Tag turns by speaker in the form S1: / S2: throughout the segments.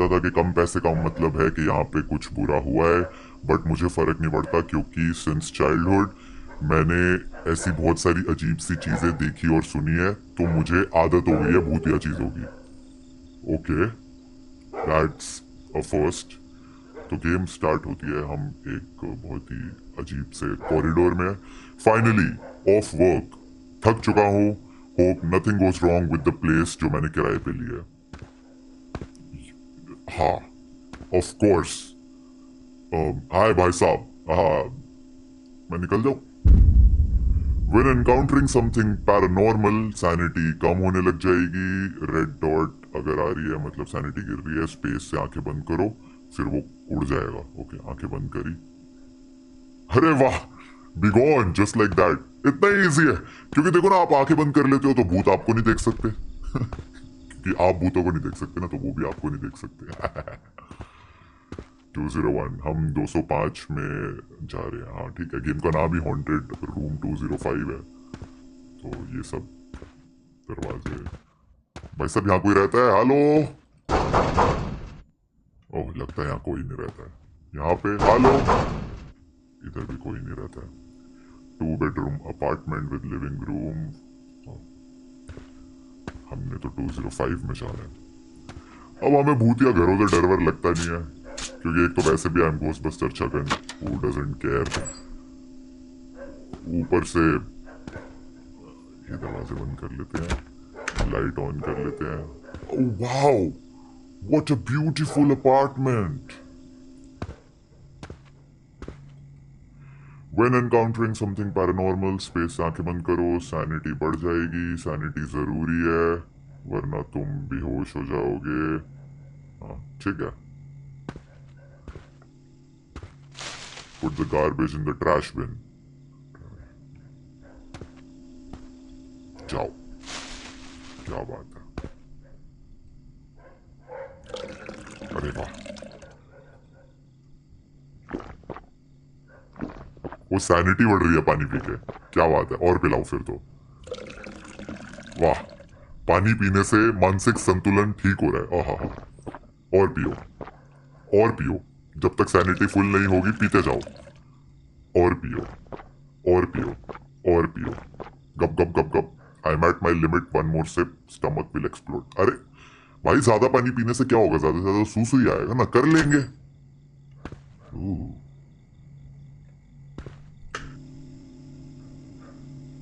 S1: पता था कि कम पैसे का मतलब है कि यहाँ पे कुछ बुरा हुआ है, बट मुझे फर्क नहीं पड़ता क्योंकि सिंस चाइल्डहुड मैंने ऐसी बहुत सारी अजीब सी चीजें देखी और सुनी है, तो मुझे आदत हो गई है भूतिया चीजों की। Okay, that's a first. तो गेम स्टार्ट होती है, हम एक बहुत ही अजीब से कॉरिडोर में। फाइनली ऑफ वर्क, थक चुका हूँ। Hope nothing goes wrong with the place जो मैंने किराए पे लिया है। हाँ, ऑफ कोर्स। हाय भाई साहब, हाँ मैं निकल जाऊँ? When encountering something paranormal, sanity कम होने लग जाएगी। रेड डॉट अगर आ रही है मतलब सैनिटी गिर रही है। स्पेस से आंखें बंद करो, फिर वो उड़ जाएगा। ओके, आंखें बंद करी। अरे वाह, be gone just like that. इतना ही इजी है, क्योंकि देखो ना, आप आंखें बंद कर लेते हो तो भूत आपको नहीं देख सकते। कि आप भूतों को नहीं देख सकते ना, तो वो भी आपको नहीं देख सकते। 201, हम 205 में जा रहे हैं। हाँ ठीक है, गेम का नाम ही हॉन्टेड रूम 205 है। तो ये सब दरवाजे। भाई साहब, यहाँ कोई रहता है? हेलो? ओह, लगता है यहाँ कोई नहीं रहता है। यहाँ पे हेलो? इधर भी कोई नहीं रहता है। 2 bedroom apartment with living room. हमने तो 205 में जाना है। अब हमें भूतिया घरों से डर वर लगता नहीं है, क्योंकि एक तो वैसे भी I am ghostbuster Chhagan, who doesn't care. ऊपर से ये दरवाजे बंद कर लेते हैं, लाइट ऑन कर लेते हैं। Wow, what a beautiful apartment. When encountering something paranormal, space से आंखें बंद करो, सैनिटी बढ़ जाएगी। सैनिटी जरूरी है, वरना तुम बेहोश हो जाओगे। हाँ ठीक है। Put the garbage in the trash bin. जाओ, क्या बात है। अरे वाह, वो सैनिटी बढ़ रही है पानी पी के। क्या बात है, और पिलाओ फिर तो। वाह, पानी पीने से मानसिक संतुलन ठीक हो रहा है। आहा, और पियो, और पियो। जब तक सैनिटी फुल नहीं होगी पीते जाओ। और पियो, और पियो, और पियो। गप गप गप गप। I am at my limit, one more sip, stomach will explode. अरे भाई, ज्यादा पानी पीने से क्या होगा? ज्यादा से ज्यादा सूसू ही आएगा ना, कर लेंगे।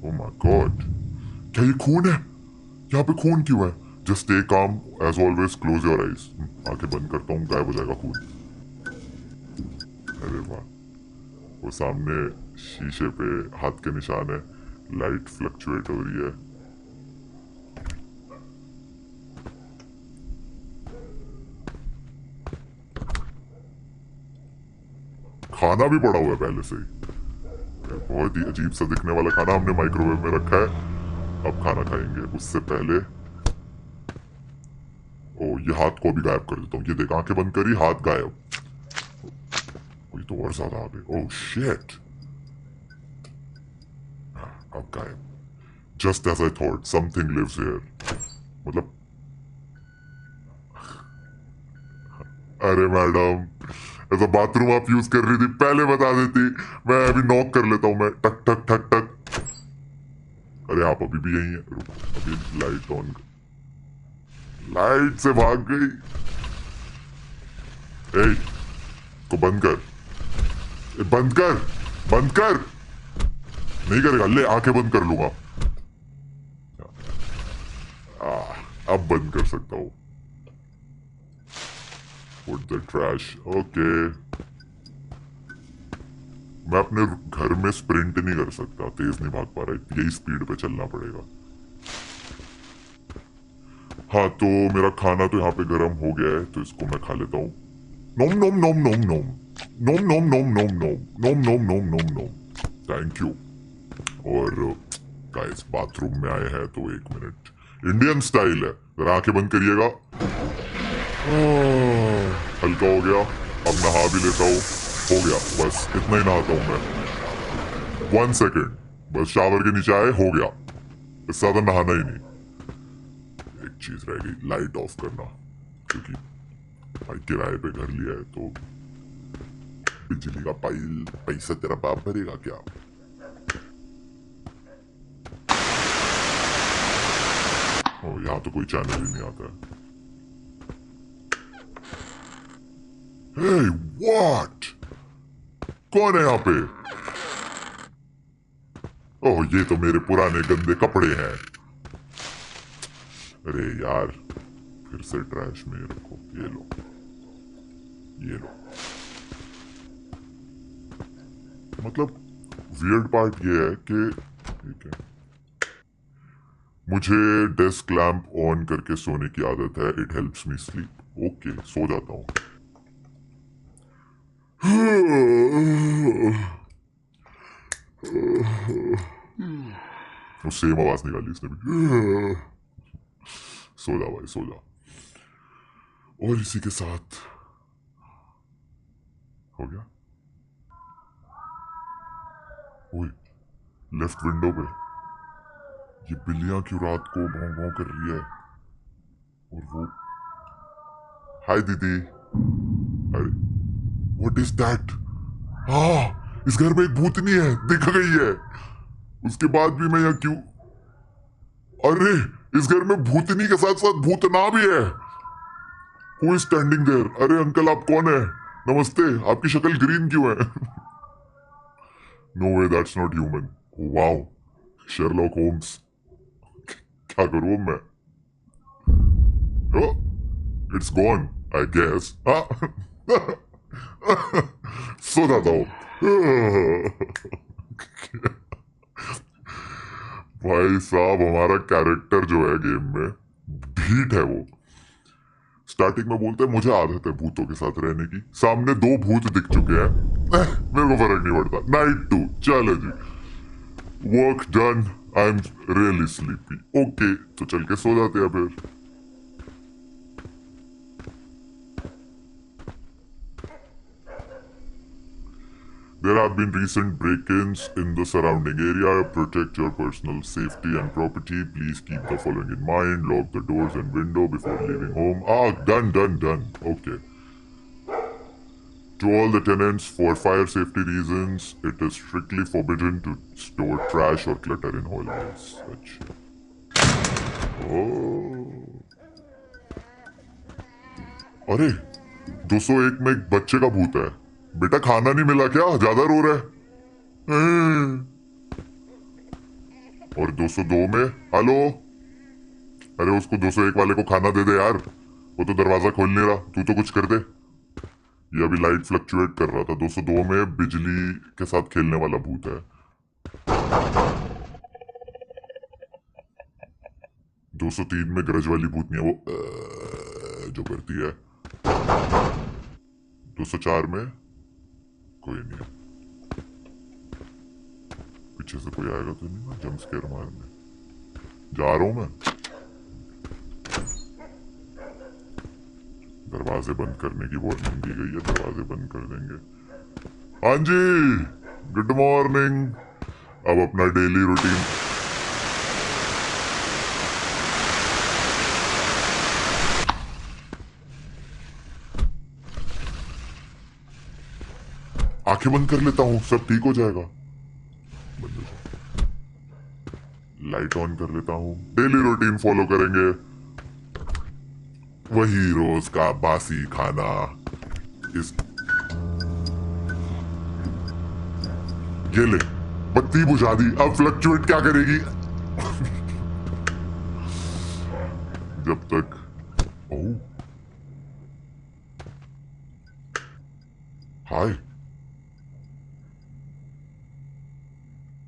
S1: ओह माय गॉड, क्या ये खून है? यहाँ पे खून क्यों है? Just stay calm as always, close your eyes. आंखें बंद करता हूँ, गायब हो जाएगा खून। अरे वाह, वो सामने शीशे पे हाथ के निशान है। लाइट फ्लक्चुएट हो रही है। खाना भी पड़ा हुआ है पहले से ही। बहुत ही अजीब सा दिखने वाला खाना हमने माइक्रोवेव में रखा है। अब खाना खाएंगे, उससे पहले ओ, ये हाथ को भी गायब कर देता हूँ। ये देख, आंखें बंद करी, हाथ गायब। कोई तो और ज्यादा आ गए। ओह शिट, अब गायब। Just as I thought, something lives here. मतलब, अरे मैडम, ऐसा बाथरूम आप यूज कर रही थी, पहले बता देती। मैं अभी नॉक कर लेता हूँ। मैं टक टक ठक टक। अरे आप अभी भी यही है? रुको, अभी लाइट ऑन। लाइट से भाग गई। ए, को बंद कर। बंद कर, बंद कर। नहीं करेगा? ले, आंखें बंद कर लूंगा। अब बंद कर सकता हूँ। Put the trash. ओके, मैं अपने घर में स्प्रिंट नहीं कर सकता, तेज नहीं भाग पा रहा, यही स्पीड पे चलना पड़ेगा। हाँ, तो मेरा खाना तो यहाँ पे गर्म हो गया है, तो इसको मैं खा लेता हूँ। Nom nom nom nom nom nom nom nom nom nom nom nom nom nom nom. Thank you. और गाइस, बाथरूम में आए हैं तो 1 मिनट, इंडियन स्टाइल है, जरा आंखें बंद करिएगा। हल्का हो गया, अब नहा भी लेता हूँ। हो गया, बस इतना ही नहाता हूँ मैं। 1 सेकेंड, बस शावर के नीचे आए, हो गया। इससे ज्यादा नहाना ही नहीं। एक चीज रह गई, लाइट ऑफ करना, क्योंकि भाई किराए पे घर लिया है तो बिजली का पैसा तेरा बाप भरेगा क्या? ओ यहाँ तो कोई चैनल ही नहीं आता है। Hey, what? कौन है यहाँ पे? ओह ये तो मेरे पुराने गंदे कपड़े हैं। अरे यार फिर से ट्रैश में रखो। ये लो ये लो। मतलब वियर्ड पार्ट ये है कि ठीक है, मुझे डेस्क लैंप ऑन करके सोने की आदत है। It helps me sleep. Okay so जाता हूँ। वो सेम आवाज निकाली इसने भी। सो जा भाई सो जा। और इसी के साथ हो गया। ओए लेफ्ट विंडो पे ये बिल्लियां क्यों रात को भौं भौं कर रही है? और वो हाय दीदी। अरे व्हाट इज दैट? हाँ इस घर में एक भूतनी है, दिख गई है। उसके बाद भी मैं यहाँ क्यों? अरे इस घर में भूतनी के साथ साथ भूतना भी है। Who is standing there? अरे अंकल आप कौन है? नमस्ते, आपकी शक्ल ग्रीन क्यों है? No way that's not human. Wow Sherlock Holmes. क्या करूं मैं? It's gone I guess. सो जाता हूं। भाई साहब हमारा कैरेक्टर जो है गेम में भीट है। वो स्टार्टिंग में बोलते हैं मुझे आदत है भूतों के साथ रहने की। सामने 2 भूत दिख चुके हैं। मेरे को फर्क नहीं पड़ता। नाइट 2 चलो जी। Work done. I am really sleepy. Okay तो चल के सो जाते हैं फिर। There have been recent break-ins in the surrounding area. Protect your personal safety and property. Please keep the following in mind. Lock the doors and window before leaving home. Done. Okay. To all the tenants, for fire safety reasons, it is strictly forbidden to store trash or clutter in hallways. Oh. अरे 201 में एक बच्चे का भूत है। बेटा खाना नहीं मिला क्या? ज्यादा रो रहा है। और 202 में हेलो। अरे उसको 201 वाले को खाना दे दे यार, वो तो दरवाजा खोल नहीं रहा। तू तो कुछ कर दे। ये अभी लाइट फ्लक्चुएट कर रहा था। 202 में बिजली के साथ खेलने वाला भूत है। 203 में गरज वाली भूतनी है, वो जो करती है। 204 में कोई नहीं है। पीछे से कोई आएगा तो नहीं ना जंप स्केयर मारने? जा रहा हूं मैं। दरवाजे बंद करने की वार्निंग दी गई है। दरवाजे बंद कर देंगे। हाँ जी गुड मॉर्निंग। अब अपना डेली रूटीन। आंखें बंद कर लेता हूं, सब ठीक हो जाएगा। बंद हो जाए। लाइट ऑन कर लेता हूं। डेली रूटीन फॉलो करेंगे। वही रोज का बासी खाना। इस ये ले बत्ती बुझा दी। अब फ्लक्चुएट क्या करेगी? जब तक हाय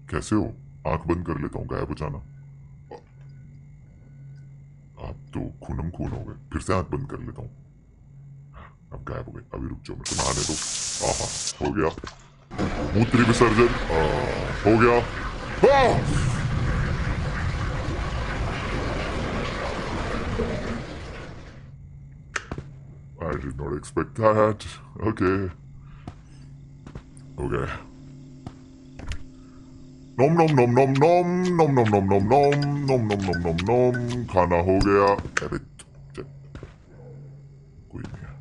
S1: कैसे हो? आंख बंद कर लेता हूँ। गायब हो जाना। आप तो खूनम खून हो गए। फिर से आंख बंद कर लेता हूँ। अब गायब हो गए। अभी रुक जाओ, मेरे को नहाने दो। आहा हो गया। मूत्री विसर्जन हो गया। I did not expect that. Okay. Okay. Nom nom nom nom nom nom nom nom nom nom nom nom nom nom नोम। खाना हो गया। अरे कोई नहीं है।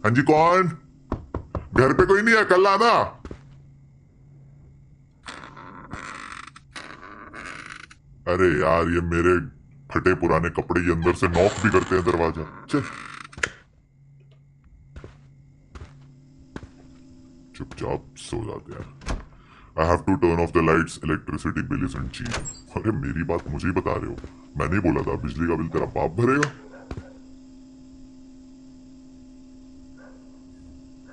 S1: हाँ जी, कौन? घर पे कोई नहीं है, कल आना। अरे यार, ये मेरे फटे पुराने कपड़े ये अंदर से नॉक भी करते हैं दरवाजा। चल चुपचाप सो जाते हैं। I have to turn off the lights, electricity bill is cheap. अरे मेरी बात मुझे ही बता रहे हो? मैंने ही बोला था बिजली का बिल तेरा बाप भरेगा।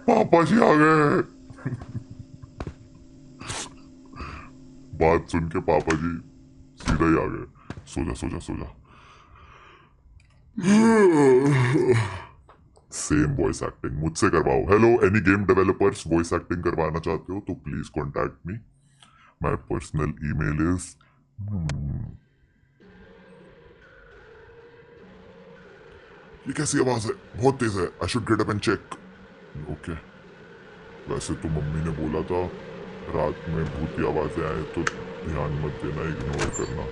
S1: पापा जी आ गए। बात सुन के पापा जी सीधा ही आ गए। सो जा सो जा सो जा। सेम वॉइस एक्टिंग मुझसे करवाओ। Hello, any game developers voice acting करवाना चाहते हो तो please contact me. My personal email is ये कैसी आवाज है? बहुत तेज है। I should get up and check. Okay, वैसे तो मम्मी ने बोला था रात में भूती आवाजें आए तो ध्यान मत देना, इग्नोर करना।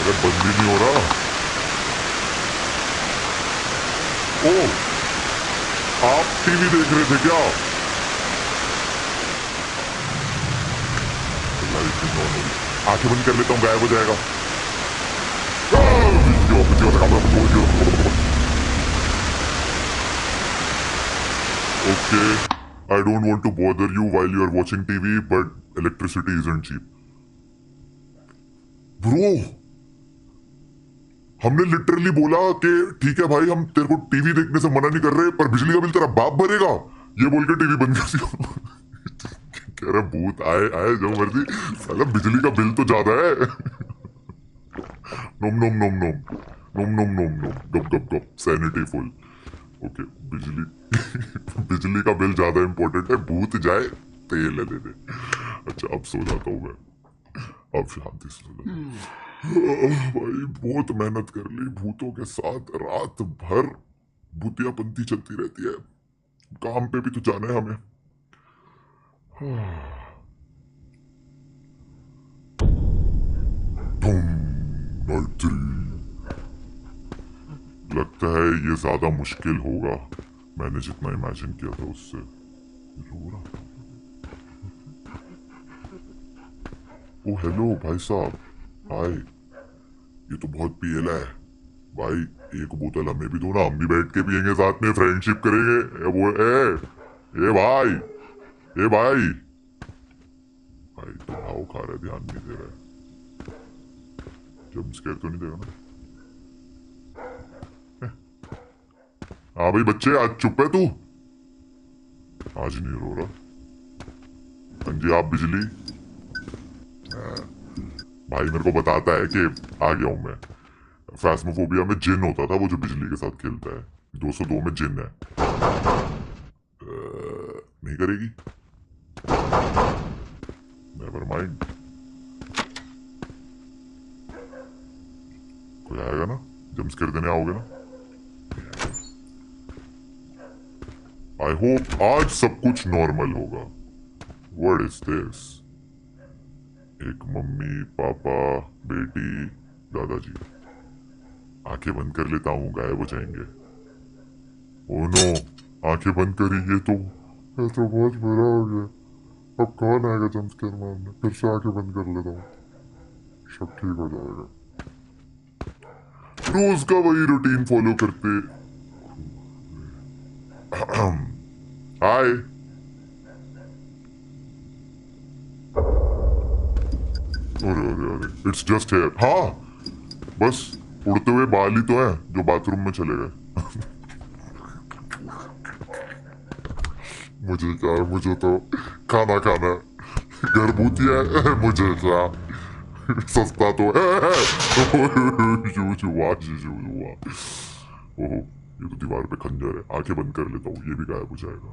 S1: अरे बंद ही नहीं हो रहा। ओ, आप टीवी देख रहे थे क्या? आंखें बंद कर लेता हूँ, गायब हो जाएगा। Okay, I don't want to bother you while you are watching TV but electricity isn't cheap. Bro, हमने लिटरली बोला कि ठीक है भाई, हम तेरे को टीवी देखने से मना नहीं कर रहे, पर बिजली का बिल तेरा बाप भरेगा। ये बोल के टीवी बंद कर दिया। कह रहा भूत आए आए जो मर्जी, साला बिजली का बिल तो ज्यादा है। नोम nom nom nom nom nom nom नोम गप गप गप, सैनिटी फुल। ओके, बिजली बिजली का बिल ज्यादा इंपॉर्टेंट है, भूत जाए तेल ले दे। अच्छा, अब सो जाता हूँ मैं, अब शांति से सो जाता। भाई बहुत मेहनत कर ली, भूतों के साथ रात भर भूतियापंती चलती रहती है। काम पे भी तो जाना है हमें। लगता है ये ज्यादा मुश्किल होगा, मैंने जितना इमेजिन किया था उससे। रो रहा था। ओ हेलो भाई साहब, हाय। ये तो बहुत पियला है भाई, एक बोतल हमें भी दो ना, हम भी बैठ के पियेंगे साथ में, फ्रेंडशिप करेंगे। ए भाई, ए भाई। भाई तो भाव खा रहा है, ध्यान नहीं दे रहा है। जब स्केयर तो नहीं देगा ना? हाँ भाई बच्चे, आज चुप है तू? आज नहीं रो रहा। हाँ जी, आप बिजली। भाई मेरे को बताता है कि आ गया हूं मैं। फैस्मोफोबिया में जिन होता था वो जो बिजली के साथ खेलता है। 202 में जिन है। नहीं करेगी, नेवर माइंड। कोई आएगा ना, जम्प कर देने आओगे ना? आई होप आज सब कुछ नॉर्मल होगा। What is this? एक मम्मी पापा बेटी दादाजी। आंखें बंद कर लेता हूँ, गायब हो जाएंगे। ओ नो, आंखें बंद करी, ये तो बहुत बुरा हो गया। अब कौन आएगा जंपस्केयर मारने? फिर से आंखें बंद कर लेता हूँ, सब ठीक हो जाएगा। रोज का वही रूटीन फॉलो करते। हाय। अरे अरे अरे, इट्स जस्ट हेयर। हाँ बस उड़ते हुए बाल ही तो है जो बाथरूम में चले गए। मुझे क्या, मुझे तो खाना खाना घर भूती है। मुझे क्या, सस्ता तो है। ओह, ये तो दीवार पे खंजर है। आंखें बंद कर लेता हूँ, ये भी गायब हो जाएगा।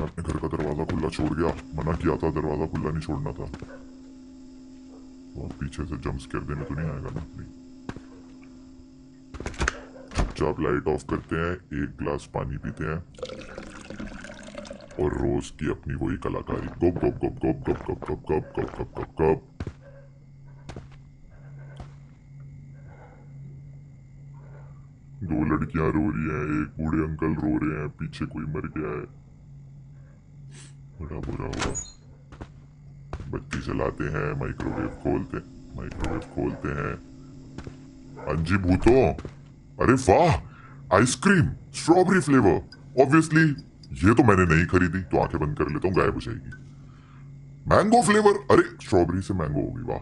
S1: मैं अपने घर का दरवाजा खुला छोड़ गया, मना किया था दरवाजा खुला नहीं छोड़ना था। वो पीछे से जंप स्केयर देने तो नहीं आएगा ना? नहीं। चुपचाप लाइट ऑफ करते हैं, एक ग्लास पानी पीते हैं और रोज की अपनी वही कलाकारी, गप गप गप गप गप गप गप गप गप गप गप गप। दो लड़कियां रो रही हैं, एक बूढ़े अंकल रो रहे हैं, पीछे कोई मर गया है, बड़ा बुरा हुआ। बत्ती जलाते हैं, माइक्रोवेव खोलते हैं। हाँ जी भूतो, अरे वाह, आइसक्रीम स्ट्रॉबेरी फ्लेवर। ऑब्वियसली ये तो मैंने नहीं खरीदी, तो आंखें बंद कर लेता हूँ, गायब हो जाएगी। मैंगो फ्लेवर, अरे स्ट्रॉबेरी से मैंगो होगी, वाह।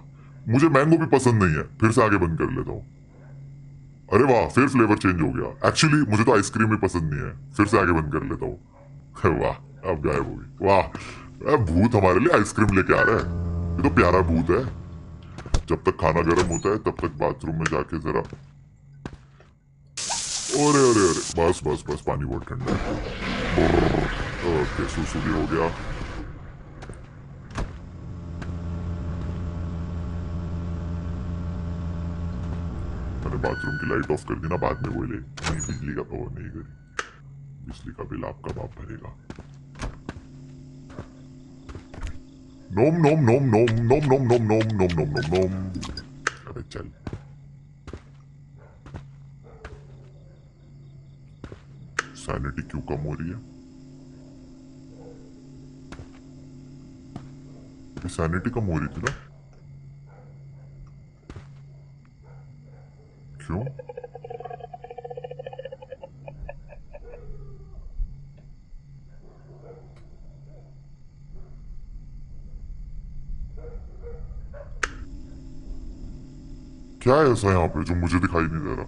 S1: मुझे मैंगो भी पसंद नहीं है, फिर से आगे बंद कर लेता हूँ। अरे वाह, फिर फ्लेवर चेंज हो गया। एक्चुअली मुझे तो आइसक्रीम भी पसंद नहीं है, फिर से आगे बंद कर लेता हूँ। वाह, अब गायब हो गई, वाह। भूत हमारे लिए आइसक्रीम लेके आ रहा है, ये तो प्यारा भूत है। जब तक खाना गर्म होता है तब तक बाथरूम में जाके जरा, अरे अरे अरे, बस बस बस, पानी बहुत ठंडा है। ओके, सुसु भी हो गया। मैंने बाथरूम की लाइट ऑफ कर दी ना, बाद में बोले नहीं बिजली का, वो नहीं करी, बिजली का बिल आपका बाप भरेगा। नोम nom nom nom nom nom nom nom nom nom nom नोम। अबे चल, सैनिटी क्यों कम हो रही है? सैनिटी कम हो रही थी ना, क्यों? क्या है ऐसा यहाँ पे जो मुझे दिखाई नहीं दे रहा?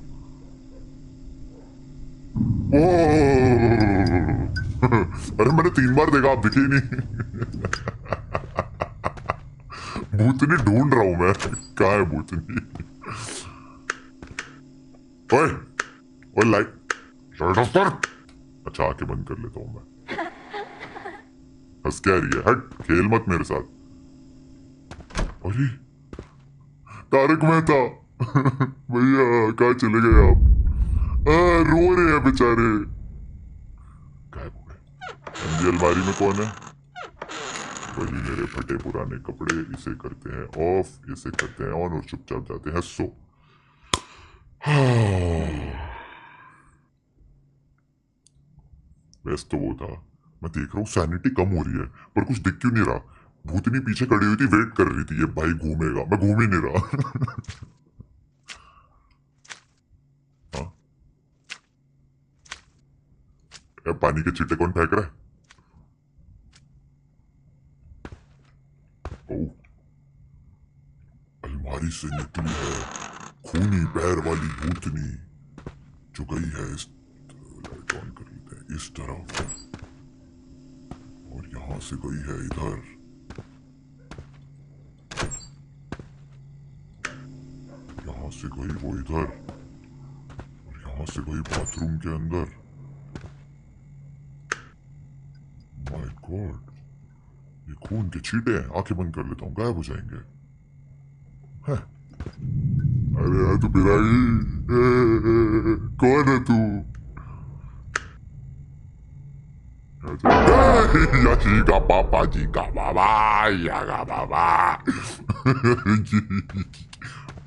S1: अरे मैंने 3 बार देखा, आप दिखे ही नहीं। भूतनी ढूंढ रहा हूं मैं, कहाँ है भूतनी? ओए ओए, लाइट ऑफ कर। अच्छा, आंखें बंद कर लेता हूं मैं। हंस क्या रही है? हट, खेल मत मेरे साथ। अरे तारक मेहता, भैया कहाँ चले गए आप? रो रहे हैं बेचारे, गायब हो गए। अंधी अलमारी में कौन है? वही मेरे फटे पुराने कपड़े। इसे करते हैं ऑफ, इसे करते हैं ऑन और चुपचाप जाते हैं सो। बेस्ट तो वो था। मैं देख रहा हूँ सैनिटी कम हो रही है, पर कुछ दिख क्यों नहीं रहा? भूतनी पीछे खड़ी हुई थी, वेट कर रही थी, ये भाई घूमेगा, मैं घूम ही नहीं रहा। हाँ? पानी के छींटे कौन फेंक रहा है? ओह, अलमारी से निकली है खूनी पैर वाली भूतनी, जो गई है इस, लाइट ऑन कर लेते हैं, इस तरफ, और यहां से गई है इधर। यहां से गई वो इधर, और यहां से गई बाथरूम के अंदर। माय गॉड, ये खून के छींटे हैं। आंखें बंद कर लेता हूँ, गायब हो जाएंगे। अरे यार तू बिराई, कौन है तू? या जी का पापा, जी का बाबा, या का बाबा।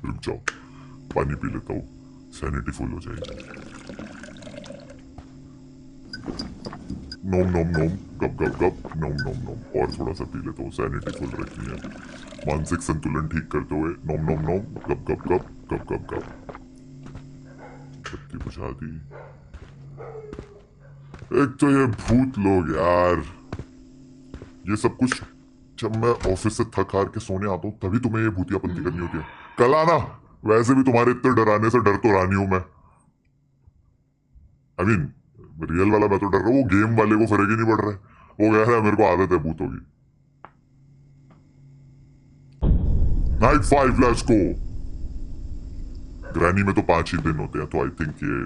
S1: रुक जाओ, पानी पी लेता हूँ, सैनिटी फुल हो जाएगी। नोम नोम नोम, गप गप गप, नोम नोम नोम, और थोड़ा सा पी लेता हूँ, सैनिटी फुल रखनी है। मानसिक संतुलन ठीक करते हुए, नोम नोम नोम, गप गप गप, गप गप गप। बत्ती बुझा दी। एक तो ये भूत लोग यार, ये सब कुछ जब मैं ऑफिस से थक हार के सोने आता हूँ तभी तुम्हें ये भूतियापंती करनी होती है। कल आना, वैसे भी तुम्हारे इतने डराने से डर तो रानी हूं मैं। आई मीन रियल वाला मैं तो डर रहा हूँ, वो गेम वाले को फर्क ही नहीं पड़ रहा है, वो कह रहा है मेरे को आदत है भूतों की। Night 5, let's go. ग्रैनी में तो 5 ही दिन होते हैं, तो आई थिंक ये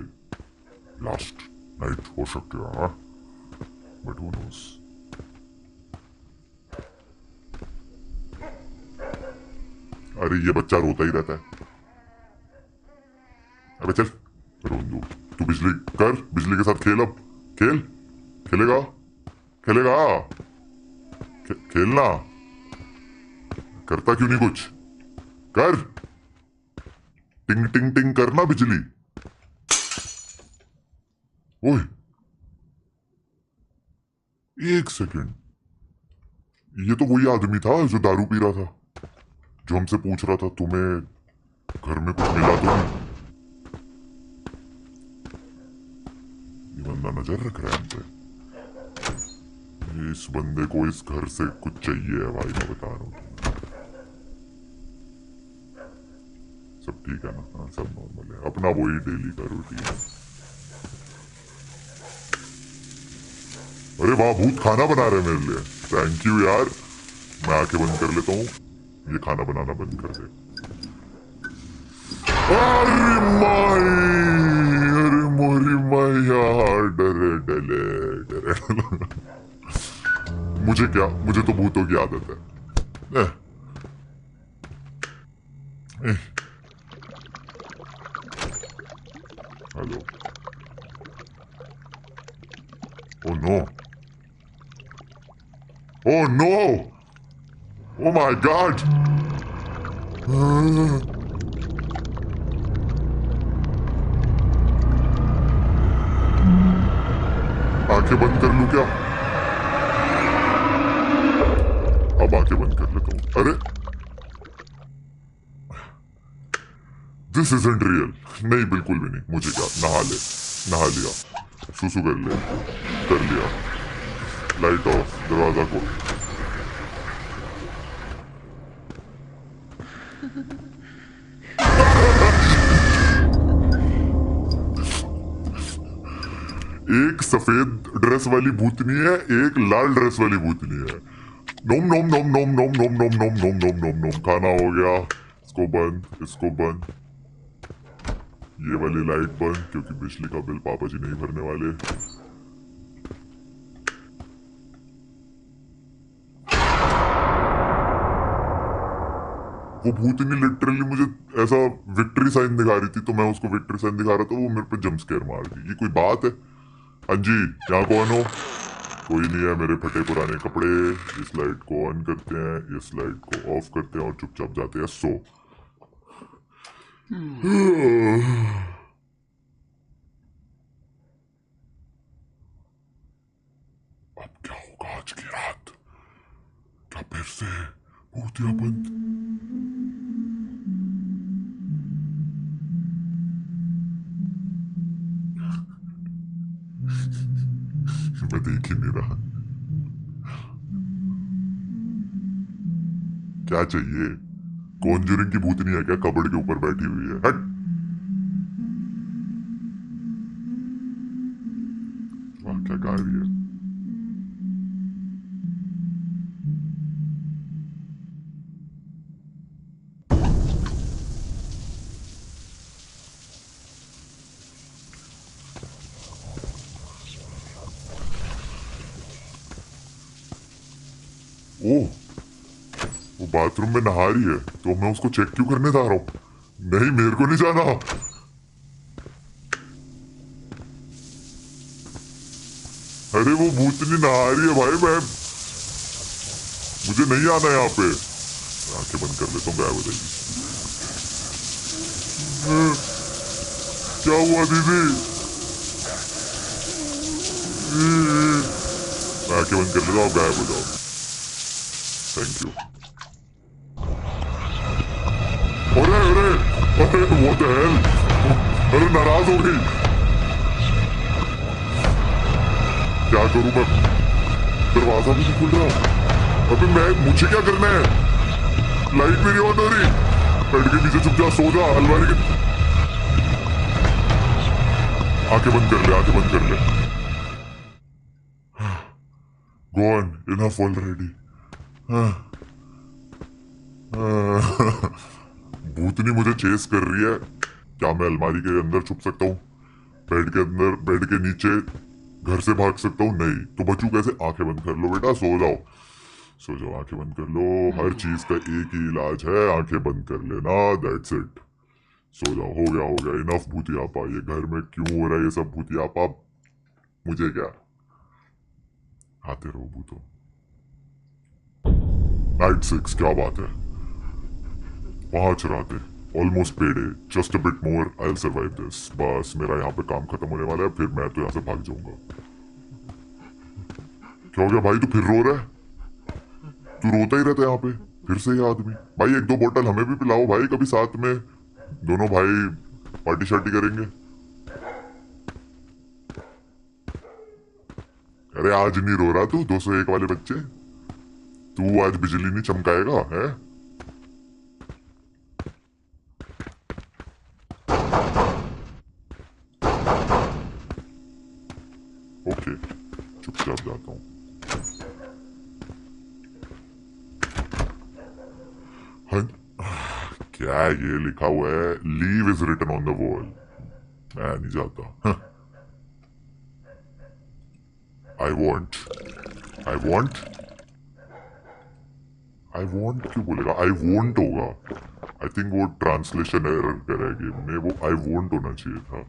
S1: लास्ट नाइट हो सकती है, बट हू नोस। अरे ये बच्चा रोता ही रहता है। अबे चल रोंदू, तू बिजली कर, बिजली के साथ खेल। अब खेल, खेलेगा खेलेगा खेलना। करता क्यों नहीं कुछ? कर, टिंग टिंग टिंग करना बिजली। ओए एक सेकंड, ये तो वही आदमी था जो दारू पी रहा था, जो हमसे पूछ रहा था तुम्हें घर में कुछ मिला तो नहीं। ये बंदा नजर रख रहा है हम पे। इस बंदे को इस घर से कुछ चाहिए है भाई, मैं बता रहा हूँ। सब ठीक है ना? हाँ सब नॉर्मल है, अपना वही डेली का रूटीन है। अरे वाह, भूत खाना बना रहे मेरे लिए, थैंक यू यार। मैं आंखें बंद कर लेता हूँ, ये खाना बनाना बंद कर दे। अरे माई, अरे मोरी माई यार, डरे डले डरे। मुझे क्या, मुझे तो भूतों की आदत है। Hello. Oh no, oh no, oh my god. आंखें बंद कर लूं क्या? अब आंखें बंद कर लेता हूं। अरे दिस इजंट रियल। नहीं बिल्कुल भी नहीं। मुझे क्या, नहा ले, नहा लिया, सुसु कर ले, कर लिया, लाइट ऑफ, दरवाजा खोल। एक सफेद ड्रेस वाली भूतनी है, एक लाल ड्रेस वाली भूतनी है। नोम nom nom nom nom nom nom nom nom nom nom नोम। खाना हो गया, इसको बंद, इसको बंद, ये वाली लाइट बंद, क्योंकि बिजली का बिल पापा जी नहीं भरने वाले। वो भूतनी लिटरली मुझे ऐसा विक्ट्री साइन दिखा रही थी, तो मैं उसको विक्ट्री साइन दिखा रहा था, वो मेरे पे जंप स्केयर मार दी। ये कोई बात है? हाँ जी, यहाँ कौन हो? कोई नहीं है, मेरे फटे पुराने कपड़े। इस लाइट को ऑन करते हैं, इस लाइट को ऑफ करते हैं और चुपचाप जाते हैं सो। अब क्या होगा आज की रात? क्या फिर से भूतिया बंद? मैं देख ही नहीं रहा। क्या चाहिए? कॉन्जरिंग की भूतनी है क्या? कबड़ के ऊपर बैठी हुई है। हट। वाह क्या गा रही है। ओह, वो बाथरूम में नहा रही है, तो मैं उसको चेक क्यों करने जा रहा हूँ? नहीं, मेरे को नहीं जाना। अरे वो भूतनी नहा रही है भाई, मैं, मुझे नहीं आना यहाँ पे। आंखें बंद कर लेता हूँ, गायब हो जाएगी। क्या हुआ दीदी? आंखें बंद कर लेता हूँ, गायब हो जाओ। Thank you. अरे अरे अरे व्हाट द हेल? अरे नाराज हो गई। क्या करूं मैं? दरवाजा भी नहीं खुल रहा। अबे मैं, मुझे क्या करना है? लाइट मेरी ऑन हो रही। बेड के नीचे चुपचाप सो जा, अलमारी के। आंखें बंद कर ले, आंखें बंद कर ले। Gone, enough already. भूतनी मुझे चेस कर रही है। क्या मैं अलमारी के अंदर छुप सकता हूँ? बेड के अंदर, बेड के नीचे, घर से भाग सकता हूँ? नहीं, तो बचू कैसे? आंखें बंद कर लो बेटा, सो जाओ, सो जाओ, आंखें बंद कर लो। हर चीज का एक ही इलाज है, आंखें बंद कर लेना, दैट्स इट। सो जाओ, हो गया हो गया, इनफ भूतियापा। ये घर में क्यों हो रहा है ये सब भूतियापा, मुझे क्या। आते रहो भूतो। नाइट 6, क्या बात है। 5 रातें, ऑलमोस्ट पेड है, just a bit more, I will survive this. बस मेरा यहाँ पे काम खत्म होने वाला है, फिर मैं तो यहाँ से भाग जाऊंगा। क्या हो गया भाई, तू फिर रो रहा है? तू रोता ही रहता है यहाँ पे, फिर से ये आदमी। भाई 1-2 बोतल हमें भी पिलाओ भाई, कभी साथ में दोनों भाई पार्टी शार्टी करेंगे। अरे आज नहीं रो रहा तू, 201 वाले बच्चे, तू आज बिजली नहीं चमकाएगा है? ओके, चुपचाप जाता हूँ। हाँ, क्या ये लिखा हुआ है, leave is written on the wall. मैं नहीं जाता। I want, I want, I want क्यों बोलेगा, आई वोंट होगा। आई थिंक वो ट्रांसलेशन एरर करेगी, मैं वो आई वोंट होना चाहिए था।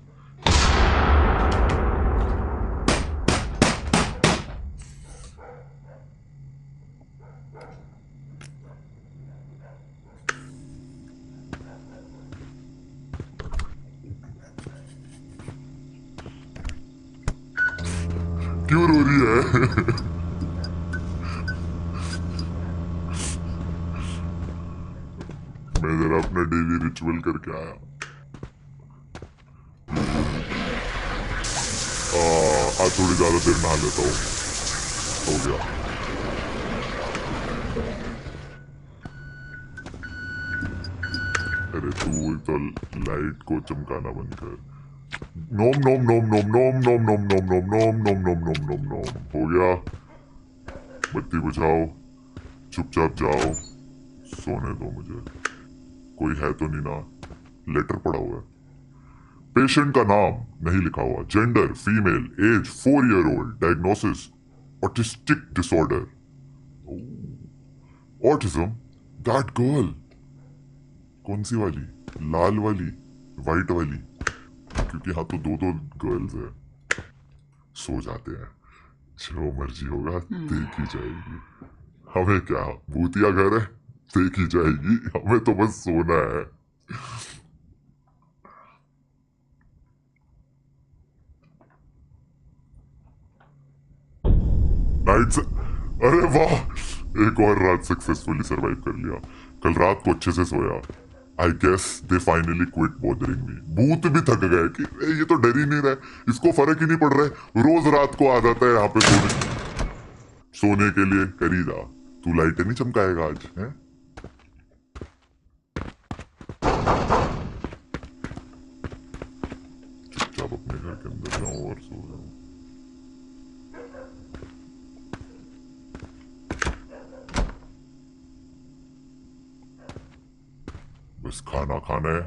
S1: क्यों रो रही है? मैं जरा अपना डेली रिचुअल करके आया। आज थोड़ी ज्यादा देर नहा लेता हूँ, हो गया। अरे तू तो लाइट को चमकाना बंद कर। नोम nom nom nom nom nom nom nom nom nom nom nom nom nom नोम, हो गया। बत्ती बुझाओ, चुपचाप जाओ, सोने दो मुझे। कोई है तो नहीं ना? लेटर पड़ा हुआ है, पेशेंट का नाम नहीं लिखा हुआ, gender female, age 4 year old, diagnosis autistic disorder. Autism, that girl. कौन सी वाली, लाल वाली, वाइट वाली? क्योंकि हाँ तो 2-2 गर्ल्स है। सो जाते हैं, जो मर्जी होगा देखी जाएगी। हमें क्या, भूतिया घर है, देखी जाएगी, हमें तो बस सोना है। नाइट से, अरे वाह, एक और रात सक्सेसफुली सरवाइव कर लिया। कल रात को अच्छे से सोया। I guess they finally quit bothering me. भूत भी थक गए कि ये तो डर ही नहीं रहा है, इसको फर्क ही नहीं पड़ रहा है, रोज रात को आ जाता है यहाँ पे सोने के लिए। करी जा, तू लाइटें नहीं चमकाएगा आज है? चुपचाप अपने घर के अंदर जाऊं और सो जाऊं। बस खाना खाना है,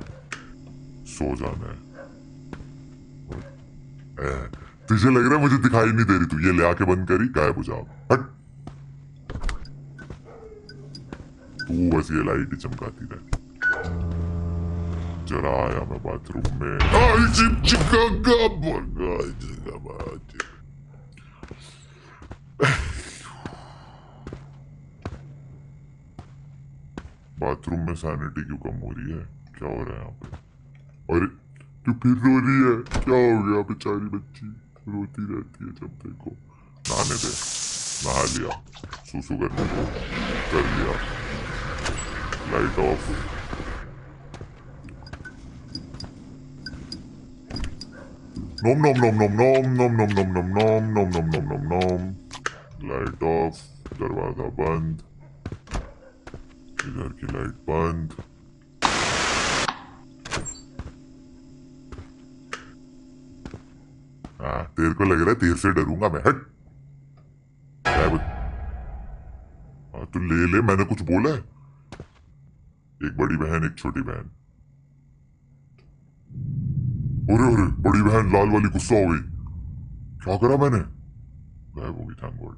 S1: सो जाना है। तुझे लग रहा है मुझे दिखाई नहीं दे रही, तू ये ले आके बंद करी, गायब हो जाओ, हट। तू बस ये लाइट ही चमकाती रहे। जरा आया मैं बाथरूम में, बाथरूम में सैनिटी क्यों कम हो रही है, क्या हो रहा है यहाँ पे? अरे तू फिर रो रही है, क्या हो गया? बेचारी बच्ची रोती रहती है जब देखो। नहाने दे, नहा लिया, सुसु करने को कर लिया, light off. Nom nom nom nom nom nom nom nom nom nom nom nom nom nom nom, light off, दरवाजा बंद, इधर की लाइट बंद। हाँ तेरे को लग रहा है तेरे से डरूंगा मैं, हट। हाँ तो ले ले, मैंने कुछ बोला है? एक बड़ी बहन एक छोटी बहन। अरे अरे, बड़ी बहन लाल वाली गुस्सा हो गई, क्या करा मैंने? गायब हो गई, थैंक गॉड।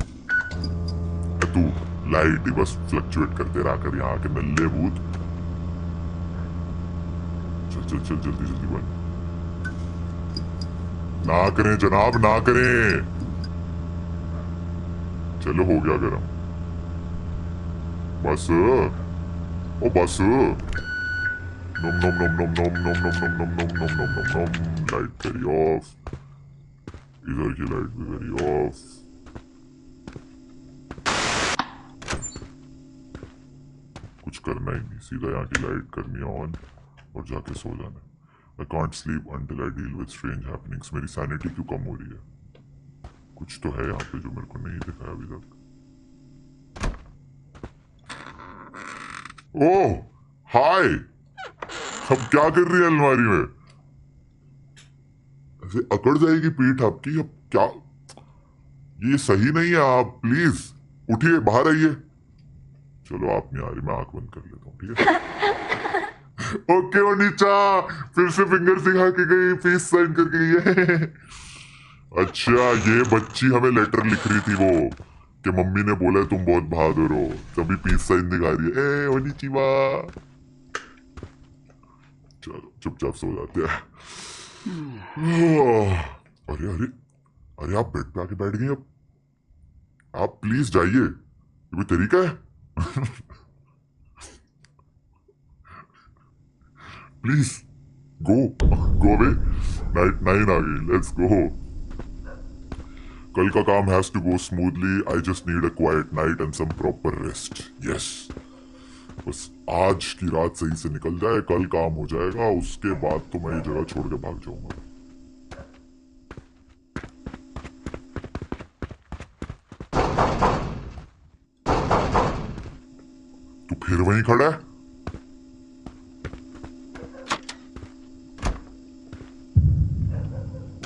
S1: लाइट ही बस फ्लक्चुएट करते रहा कर यहाँ के नल्ले भूत। चल चल चल जल्दी जल्दी बन। ना करें जनाब ना करें। चलो हो गया गरम। बस ओ बस। नोम nom nom nom nom nom nom nom nom nom nom nom nom nom. Light करी ऑफ। इधर की लाइट भी करी ऑफ। कुछ करना ही नहीं, सीधा यहाँ की लाइट करनी है ऑन और जाके सो जाना। I can't sleep until I deal with strange happenings. मेरी सैनिटी क्यों कम हो रही है? कुछ तो है यहाँ पे जो मेरे को नहीं दिखाया अभी तक। ओह हाय, अब क्या कर रही है अलमारी में? ऐसे अकड़ जाएगी पीठ आपकी। अब क्या, ये सही नहीं है। आप प्लीज उठिए, बाहर आइए। चलो आप नहीं आ रही, मैं आंख बंद कर लेता हूँ, ठीक है? ओके ओनीचा, फिर से फिंगर सिखा के गई, पीस साइन करके गई है। अच्छा, ये बच्ची हमें लेटर लिख रही थी वो, कि मम्मी ने बोला तुम बहुत बहादुर हो, तभी पीस साइन दिखा रही है। ए ओनीचिवा। चलो चुपचाप सो जाते हैं। अरे अरे अरे, आप बेड पे आके बैठ गई। अब आप प्लीज जाइए, ये कोई तरीका है? Please go go away. Night 9 आ गई, लेट्स गो। कल का काम has to go smoothly. I just need a quiet night and some proper rest. Yes, बस आज की रात सही से निकल जाए, कल काम हो जाएगा। उसके बाद तो मैं ये जगह छोड़ के भाग जाऊंगा। तू फिर वहीं खड़ा है?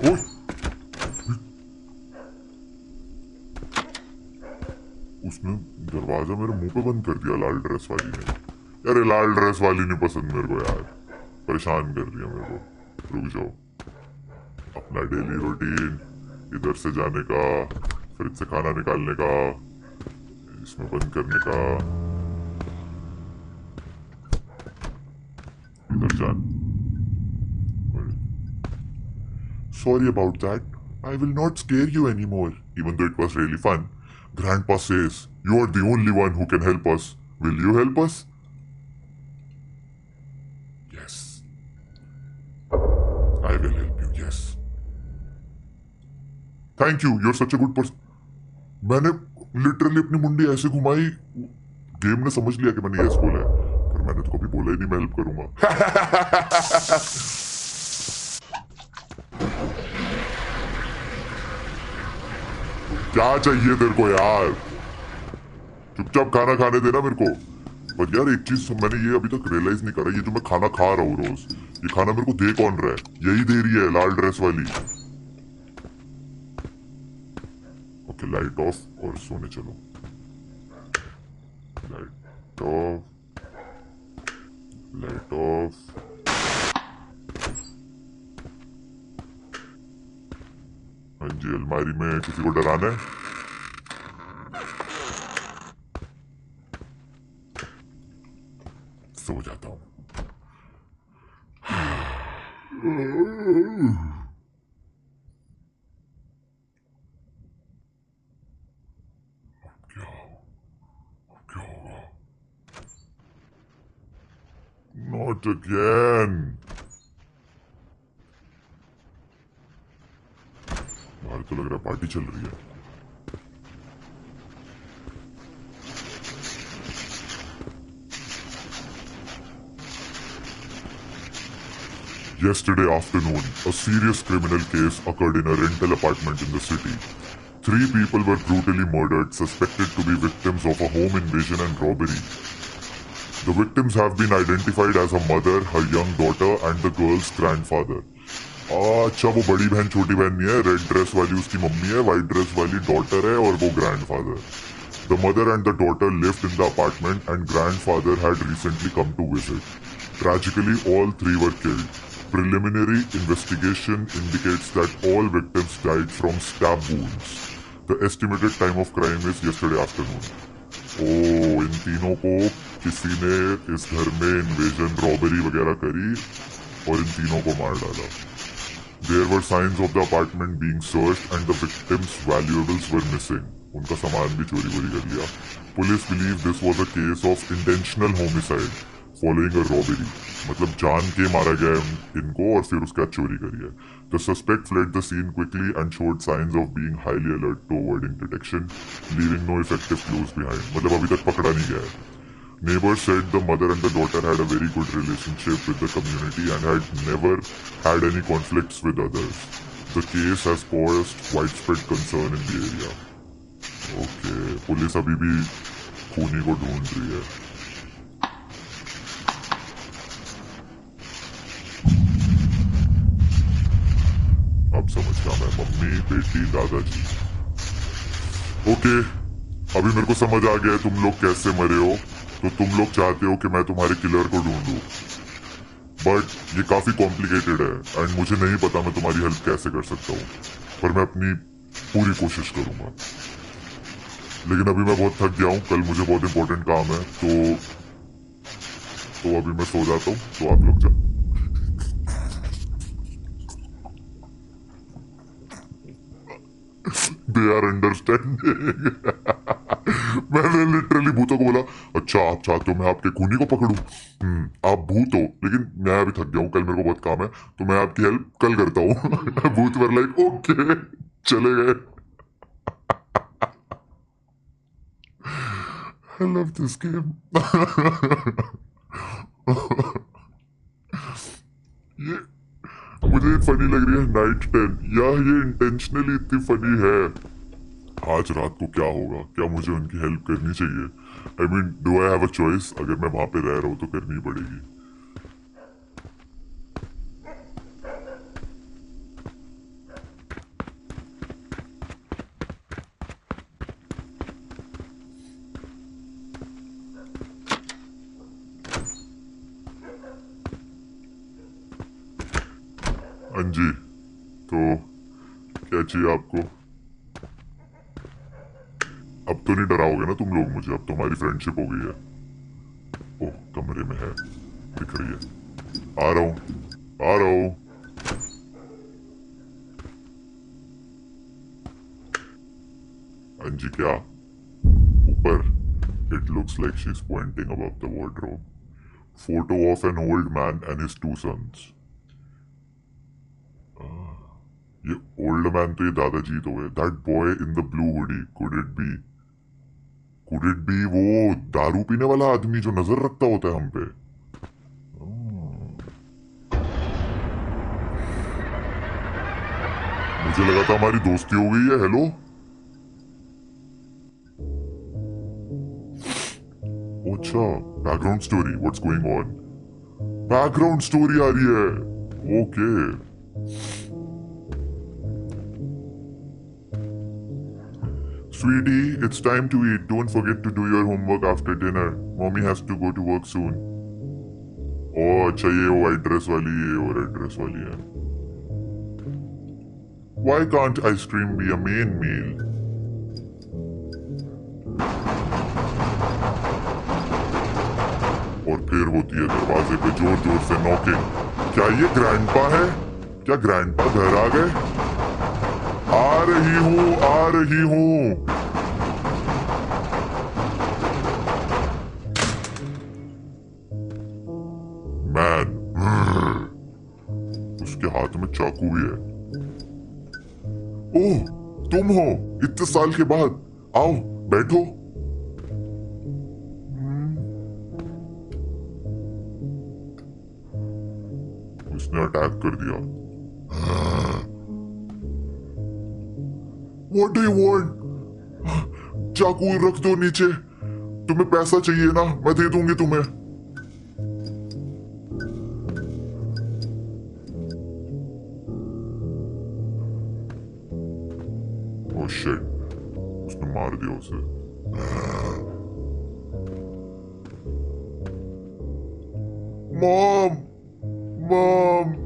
S1: ओए, उसने दरवाजा मेरे मुंह पे बंद कर दिया, लाल ड्रेस वाली ने। यार लाल ड्रेस वाली नहीं पसंद मेरे को यार, परेशान कर रही है मेरे को। रुक जाओ। अपना डेली रूटीन, इधर से जाने का, फ्रिज से खाना निकालने का, इसमें बंद करने का, इधर जान। Sorry about that. I will not scare you anymore, even though it was really fun. Grandpa says, you are the only one who can help us. Will you help us? Yes. I will help you, yes. Thank you, you're such a good person. मैंने literally अपनी मुंडी ऐसे घुमाई, game ने समझ लिया कि मैंने यस बोला है, पर मैंने तो कभी बोला ही नहीं मैं हेल्प करूंगा। क्या चाहिए तेरे को यार? चुपचाप खाना खाने देना मेरे को। पर यार एक चीज मैंने ये अभी तक रियलाइज नहीं करा, ये जो मैं खाना खा रहा हूँ रोज, ये खाना मेरे को दे कौन रहा है? यही दे रही है लाल ड्रेस वाली। ओके, लाइट ऑफ और सोने चलो। Light of, light of. हाँ जी, अलमारी में किसी को डराना है? सो जाता हूं। क्या होगा? Not again. बाहर तो लग रहा पार्टी चल रही है। Yesterday afternoon, a serious criminal case occurred in a rental apartment in the city. 3 people were brutally murdered, suspected to be victims of a home invasion and robbery. The victims have been identified as a mother, her young daughter, and the girl's grandfather. अच्छा, वो बड़ी बहन छोटी बहन नहीं है, red dress वाली उसकी मम्मी है, व्हाइट ड्रेस वाली डॉटर है और वो grandfather. The mother and the daughter lived in the apartment and grandfather had recently come to visit. Tragically, all 3 were killed. Preliminary investigation indicates that all victims died from stab wounds. The estimated time of crime is yesterday afternoon. ओ, इन तीनों को किसी ने इस घर में invasion robbery वगैरह करी और इन तीनों को मार डाला. There were signs of the apartment being searched and the victims' valuables were missing. उनका सामान भी चोरी वोरी कर लिया. Police believe this was a case of intentional homicide following a robbery. मतलब जान के मारा गया है इनको और फिर उसके बाद चोरी करी है. The suspect fled the scene quickly and showed signs of being highly alert to avoiding detection, leaving no effective clues behind. मतलब अभी तक पकड़ा नहीं गया है. Neighbors said the mother and the daughter had a very good relationship with the community and had never had any conflicts with others. The case has caused widespread concern in the area. Okay, police अभी भी खूनी को ढूंढ रही है. अब समझ गया मैं. मम्मी, बेटी, दादाजी. ओके, अभी मेरे को समझ आ गया है तुम लोग कैसे मरे हो. तो तुम लोग चाहते हो कि मैं तुम्हारे किलर को ढूंढूं, बट ये काफी कॉम्प्लिकेटेड है एंड मुझे नहीं पता मैं तुम्हारी हेल्प कैसे कर सकता हूँ, पर मैं अपनी पूरी कोशिश करूंगा. लेकिन अभी मैं बहुत थक गया हूँ, कल मुझे बहुत इंपॉर्टेंट काम है, तो अभी मैं सो जाता हूँ. तो आप लोग जाओ. They are understanding. मैंने लिटरली भूतों को बोला, अच्छा आप चाहते हो मैं आपके खूनी को पकड़ूं? आप भूत हो, लेकिन मैं अभी थक गया हूँ, कल मेरे को बहुत काम है, तो मैं आपकी हेल्प कल करता हूँ. भूत वर लाइक ओके, चले गए. I love this game. ये मुझे फनी लग रही है. नाइट 10 या ये इंटेंशनली इतनी फनी है. आज रात को क्या होगा? क्या मुझे उनकी हेल्प करनी चाहिए? I mean, do I have a choice? अगर मैं वहां पे रह रहा हूं तो करनी पड़ेगी. हाँ जी, तो क्या चाहिए आपको? अब तो नहीं डराओगे ना तुम लोग मुझे? अब तो हमारी फ्रेंडशिप हो गई है. ओह, कमरे में है, दिख रही है. आ रहा हूँ, आ रहा हूँ. हाँ जी, क्या? ऊपर. It looks like she is pointing above the wardrobe. Photo of an old man and his two sons. ये ओल्ड मैन तो ये दादाजी तो है. That boy in the blue hoodie, could it be वो दारू पीने वाला आदमी जो नजर रखता होता है हम पे? मुझे लगा था हमारी दोस्ती हो गई है. हेलो. अच्छा, background story. What's going on? Background story आ रही है. Okay. Sweetie, it's time to eat. Don't forget to do your homework after dinner. Mommy has to go to work soon. ओह अच्छा, ये वाइट ड्रेस वाली, ये और red dress वाली है. Why can't ice cream be a main meal? और फिर होती है दरवाजे पे जोर जोर से नॉकिंग. क्या ये ग्रैंडपा है? क्या ग्रैंडपा घर आ गए? आ रही हूँ, आ रही हूँ. मैन, उसके हाथ में चाकू भी है. ओह, तुम हो? इतने साल के बाद. आओ, बैठो. उसने अटैक कर दिया. What do you want? चाकू रख दो नीचे. तुम्हें पैसा चाहिए ना? मैं दे दूंगी तुम्हें. Oh shit. उसने मार दिया उसे. Mom, mom.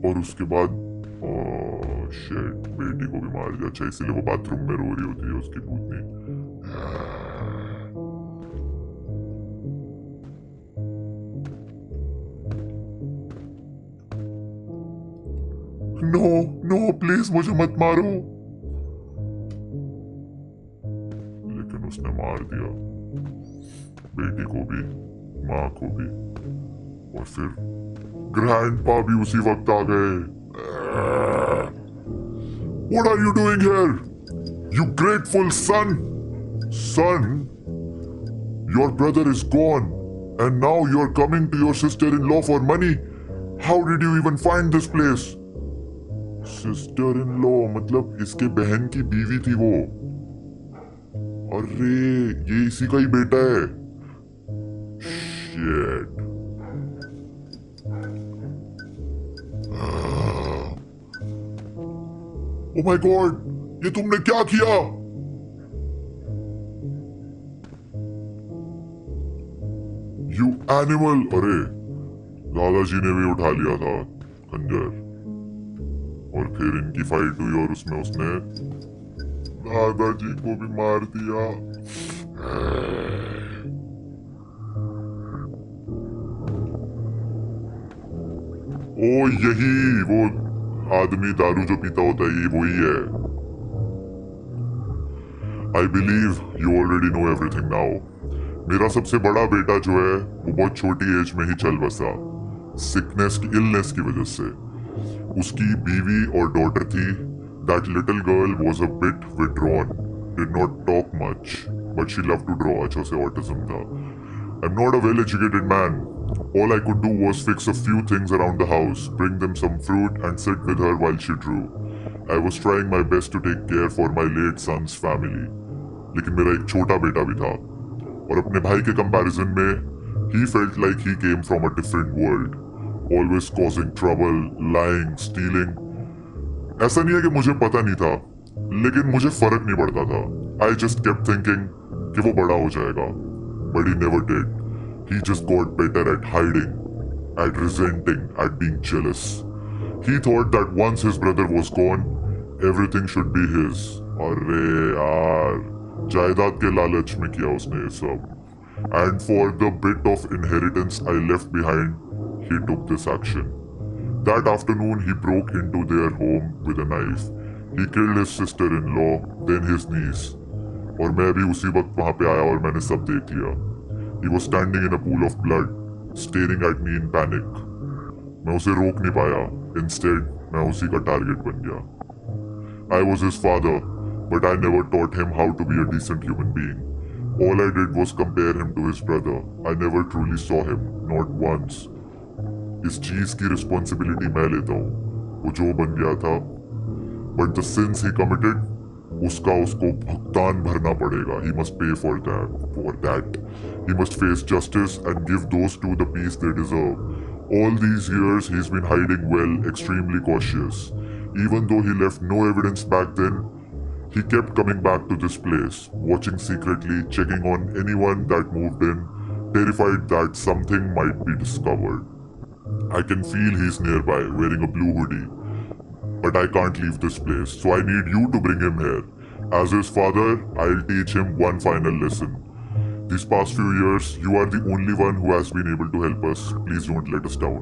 S1: और उसके बाद शिट, बेटी को भी मार दिया। अच्छा, इसीलिए वो बाथरूम में रो रही होती है उसकी भूतनी। नो नो प्लीज मुझे मत मारो। लेकिन उसने मार दिया, बेटी को भी, माँ को भी, और फिर ग्रैंडपा भी उसी वक्त आ गए। What are you doing here? You grateful son? Son, your brother is gone, and now you're coming to your sister-in-law for money. How did you even find this place? Sister-in-law मतलब इसके बहन की बीवी थी वो। अरे ये इसी का ही बेटा है। Shit. Oh my God, ये तुमने क्या किया? You animal! अरे दादाजी ने भी उठा लिया था खंजर, और फिर इनकी फाइट हुई और उसमें उसने दादाजी को भी मार दिया। ओ यही वो आदमी दारू जो पीता होता है, ये वही है। I believe you already know everything now. मेरा सबसे बड़ा बेटा जो है वो बहुत छोटी एज में ही चल बसा, सिकनेस की, इलनेस की वजह से। उसकी बीवी और डॉटर थी। That little girl was a bit withdrawn, did not talk much, but she love to draw. अच्छा, उसे ऑटिज्म था। I am not a well educated man. All I could do was fix a few things around the house, bring them some fruit and sit with her while she drew. I was trying my best to take care for my late son's family. लेकिन मेरा एक छोटा बेटा भी था, और अपने भाई के कंपैरिजन में he felt like he came from a different world, always causing trouble, lying, stealing. ऐसा नहीं है कि मुझे पता नहीं था, लेकिन मुझे फर्क नहीं पड़ता था. I just kept thinking कि वो बड़ा हो जाएगा, but he never did. He just got better at hiding, at resenting, at being jealous. He thought that once his brother was gone, everything should be his. अरे यार, जायदाद के लालच में किया उसने ये सब. And for the bit of inheritance I left behind, he took this action. That afternoon he broke into their home with a knife. He killed his sister-in-law, then his niece. और मैं भी उसी वक्त वहां पे आया और मैंने सब देख लिया. He was standing in a pool of blood, staring at me in panic. मैं उसे रोक नहीं पाया. Instead, मैं उसी का टारगेट बन गया. I was his father, but I never taught him how to be a decent human being. All I did was compare him to his brother. I never truly saw him, not once. इस चीज की responsibility मैं लेता हूँ. वो जो बन गया था, but the sins he committed, उसका उसको भुगतान भरना पड़ेगा. He must pay for that. He must face justice and give those two the peace they deserve. All these years he's been hiding well, extremely cautious. Even though he left no evidence back then, he kept coming back to this place, watching secretly, checking on anyone that moved in, terrified that something might be discovered. I can feel he's nearby, wearing a blue hoodie. But I can't leave this place, so I need you to bring him here. As his father, I'll teach him one final lesson. These past few years, you are the only one who has been able to help us. Please don't let us down.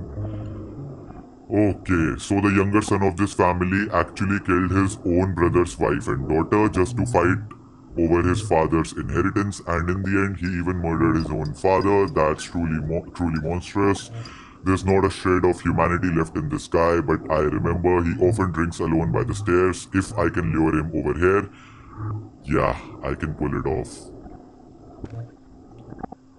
S1: Okay, so the younger son of this family actually killed his own brother's wife and daughter just to fight over his father's inheritance, and in the end, he even murdered his own father. That's truly monstrous. There's not a shred of humanity left in this guy, but I remember he often drinks alone by the stairs. If I can lure him over here, yeah, I can pull it off.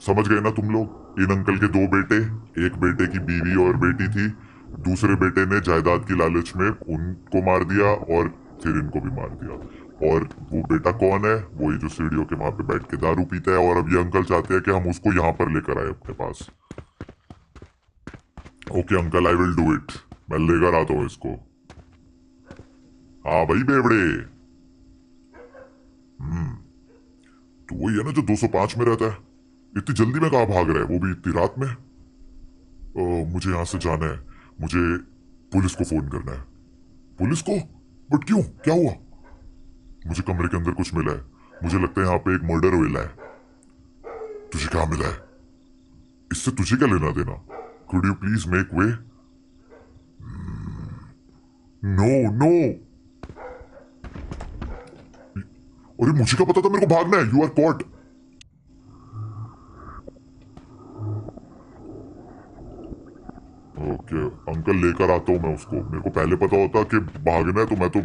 S1: समझ गए ना तुम लोग? इन uncle के दो बेटे, एक बेटे की बीवी और बेटी थी. दूसरे बेटे ने जायदाद की लालच में उनको मार दिया और फिर इनको भी मार दिया. और वो बेटा कौन है? वही जो सीढ़ियों के वहां पे बैठ के दारू पीता है. और अब ये अंकल चाहते हैं कि हम उसको यहाँ पर लेकर आए अपने पास. Okay uncle, I will do it. मैं लेकर आता हूँ इसको. हाँ भाई बेवड़े. तो वही है ना जो 205 में रहता है. इतनी जल्दी में कहाँ भाग रहा है, वो भी इतनी रात में? मुझे यहाँ से जाना है. मुझे पुलिस को फोन करना है. पुलिस को? बट क्यों, क्या हुआ? मुझे कमरे के अंदर कुछ मिला है। मुझे लगता है यहाँ पे एक मर्डर हुआ है। तुझे क्या मिला है? इससे तुझे क्या लेना देना? Could you please make way? No no. अरे मुझे क्या पता था मेरे को भागना है। You are caught. Okay uncle, लेकर आता हूं मैं उसको। मेरे को पहले पता होता कि भागना है तो मैं तो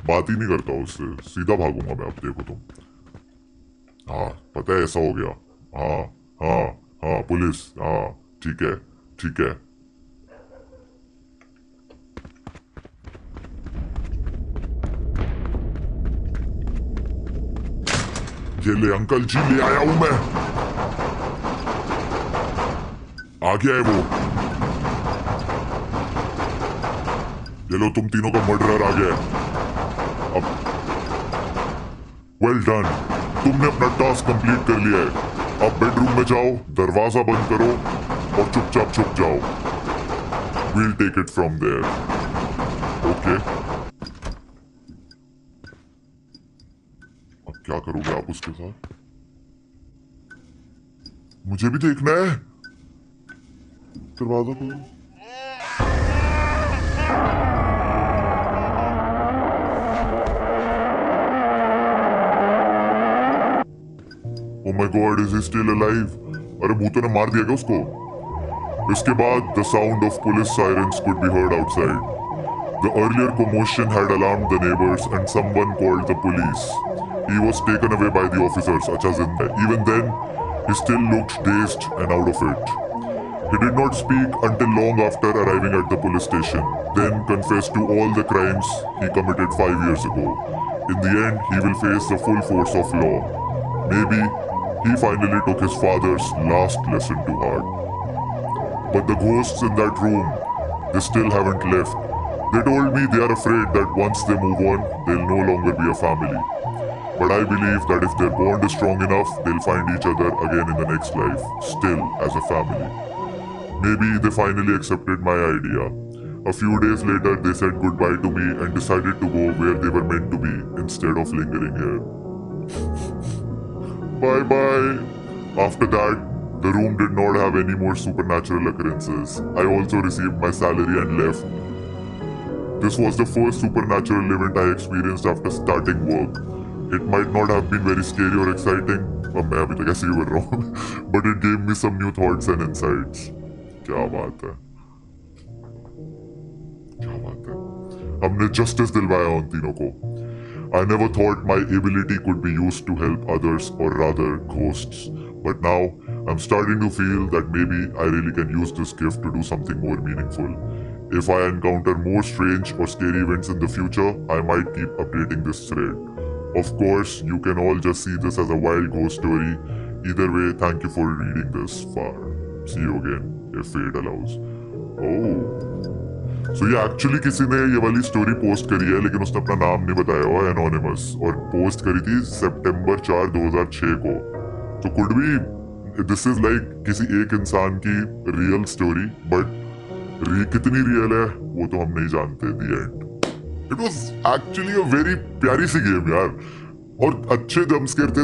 S1: बात ही नहीं करता उससे, सीधा भागूंगा मैं। अब देखो तुम। हाँ पता है ऐसा हो गया। हाँ हाँ हाँ पुलिस, हाँ ठीक है ठीक है। ये ले अंकल जी, ले आया हूं मैं। आ गया है वो। ये लो, तुम तीनों का मर्डरर आ गया है अब। वेल डन, तुमने अपना टास्क कंप्लीट कर लिया है। अब बेडरूम में जाओ, दरवाजा बंद करो और चुपचाप छुप जाओ। We'll take it from there. Okay, अब क्या करोगे आप उसके साथ? मुझे भी देखना है। दरवाजा खोलो। Oh my God, is he still alive? अरे भूतों ने मार दिया क्या उसको? इसके बाद the sound of police sirens could be heard outside. The earlier commotion had alarmed the neighbors and someone called the police. He was taken away by the officers. अच्छा जिंदा है। Even then, he still looked dazed and out of it. He did not speak until long after arriving at the police station, then confessed to all the crimes he committed 5 years ago. In the end, he will face the full force of law. Maybe he finally took his father's last lesson to heart. But the ghosts in that room, they still haven't left. They told me they are afraid that once they move on, they'll no longer be a family. But I believe that if their bond is strong enough, they'll find each other again in the next life, still as a family. Maybe they finally accepted my idea. A few days later, they said goodbye to me and decided to go where they were meant to be instead of lingering here. Bye bye. After that, the room did not have any more supernatural occurrences. I also received my salary and left. This was the first supernatural event I experienced after starting work. It might not have been very scary or exciting, मैं अभी तक ऐसे ही बोल रहा हूँ, but it gave me some new thoughts and insights. क्या बात है, क्या बात है, हमने justice दिलवाया उन तीनों को. I never thought my ability could be used to help others, or rather ghosts. But now, I'm starting to feel that maybe I really can use this gift to do something more meaningful. If I encounter more strange or scary events in the future, I might keep updating this thread. Of course, you can all just see this as a wild ghost story. Either way, thank you for reading this far. See you again, if fate allows. Oh. So ये actually किसी ने ये वाली story post करी है, लेकिन उसने अपना नाम नहीं बताया हुआ, एनोनिमस, और पोस्ट करी थी सितंबर 4, 2006 को. तो could be this is like किसी एक इंसान की रियल स्टोरी, बट कितनी रियल है वो तो हम नहीं जानते. The end. It was actually a very प्यारी सी गेम यार, और अच्छे जंप स्केयर थे.